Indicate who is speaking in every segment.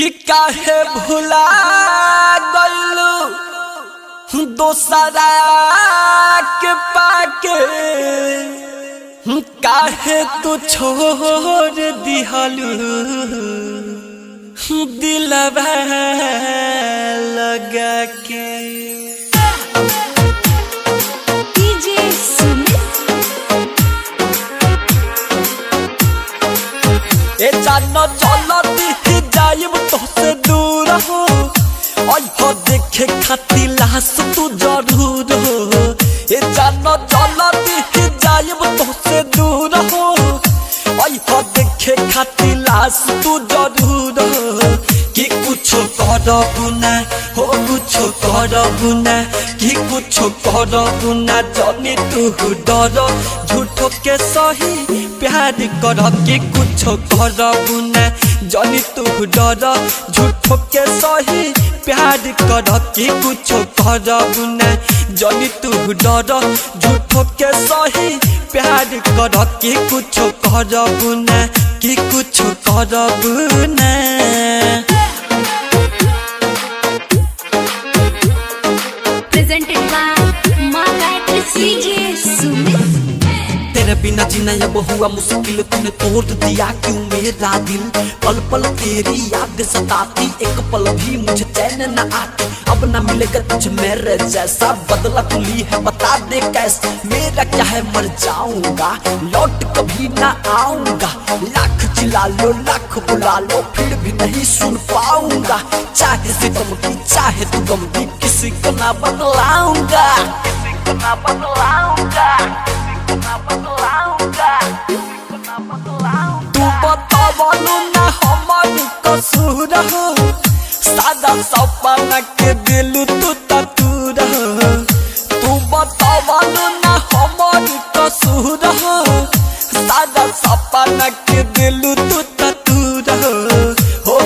Speaker 1: कि काहे भुला गइलू दोसरा के पाके, काहे तू छोड़ दिहलू दिलवा लगा के। ए जानो चलती जाइब तोसे दूर हो, और देखे खाती लाश तू जरूर हो। ए जानो चलती जाइब तोसे दूर हो, और देखे खाती लाश तू जरूर हो। कि कुछ करबू ना हो, कुछ करबू ना, कि कुछ करबू ना, जानी तू डर झूठो के सही प्यार कर। कि कुछ करबू ना, जानी तू डर झूठो के सही प्यार कर। कि कुछ करबू ना, जानी तू डर झूठो के सही प्यार कर। कि कुछ करबू ना, कि कुछ करबू ना।
Speaker 2: Presented by Margaret CJ Sumit।
Speaker 1: तेरे बिना जीना अब हुआ मुश्किल, तूने तोड़ दिया क्यों मेरा दिल। पल पल तेरी याद सताती, एक पल भी मुझे चैन न आती। अब न मिलेगा तुझे मेरे जैसा, बदला तू ली है बता दे कैसे। मेरा क्या है मर जाऊंगा, लौट कभी ना आऊंगा। लाख चिल्ला लो लाख बुला लो, फिर भी नहीं सुन पाऊंगा। चाहे सितम की चाहे तू गम की, किसी को ना बदलाऊंगा, किसी को ना बदलाऊंगा। तू बतावलू ना हमार कसूर हो, सादा सपना के दिल तू तूर हो। तू बतावलू ना हमार कसूर हो, सादा सपना के दिल तू तूर हो।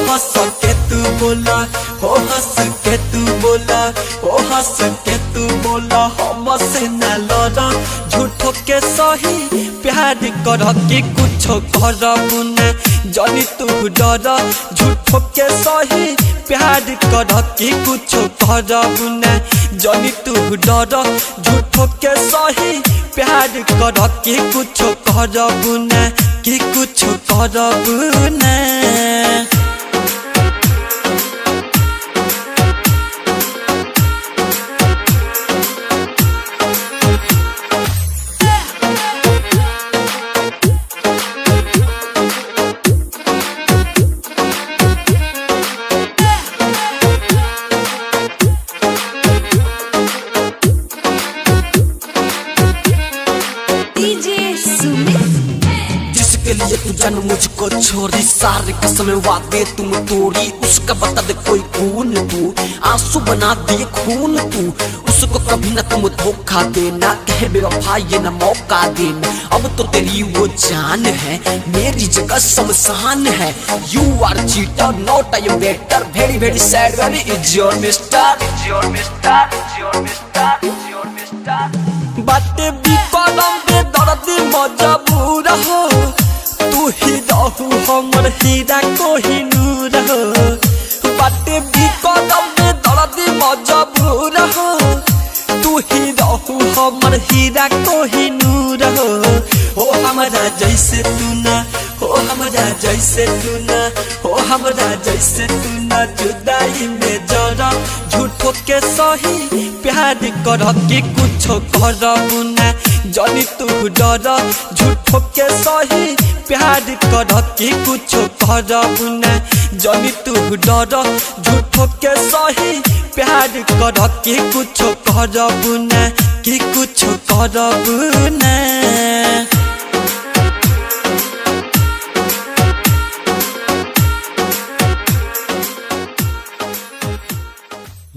Speaker 1: हंस के तू बोला, हो हंस के तू बोला, हो हंस के तू बोला, हमसे न लड़ा झूठो के सही प्यार कर। कि कुछ करबू ना, जानी तू डर झूठो के सही प्यार कर। कि कुछ करबू ना, जानी तू डर झूठो के सही प्यार कर। कि कुछ करबू ना, कि कुछ करबू ना। जिसके लिए तू जान मुझको छोड़ी, सारे कसम वादे तुम तोड़ी। उसका बता दे कोई खून, तू आंसू बना दिए खून तू। उसको कभी ना तुम धोखा देना, कहे बेवफा ये ना मौका देना। अब तो तेरी वो जान है, मेरी जगह शमशान है। You are cheater, not I am better, very very sad, very is your mister, is your mister, is your mister, is your mister। बाटे भी कलम दे दर्द मजबूर हो, तू ही रहू हमर हीरा कोहिनूर हो। बाटे भी कलम दे दर्द मजबूर हो, तू ही रहू हमर हीरा कोहिनूर हो। हो हमरा जैसे तू ना, हो हमरा जैसे तू ना, हो हमरा जैसे तू ना, जुदाई में जरा झूठो के सही प्यार कर। कि कुछ करबू ना, जानी तू डर झूठो के सही प्यार कर। कि कुछ करबू ना, जानी तू डर झूठो के सही प्यार कर। कि कुछ करबू ना, कि कुछ करबू ना।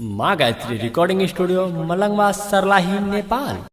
Speaker 3: माँ गायत्री रिकॉर्डिंग स्टूडियो, मलंगवा, सरलाही, नेपाल।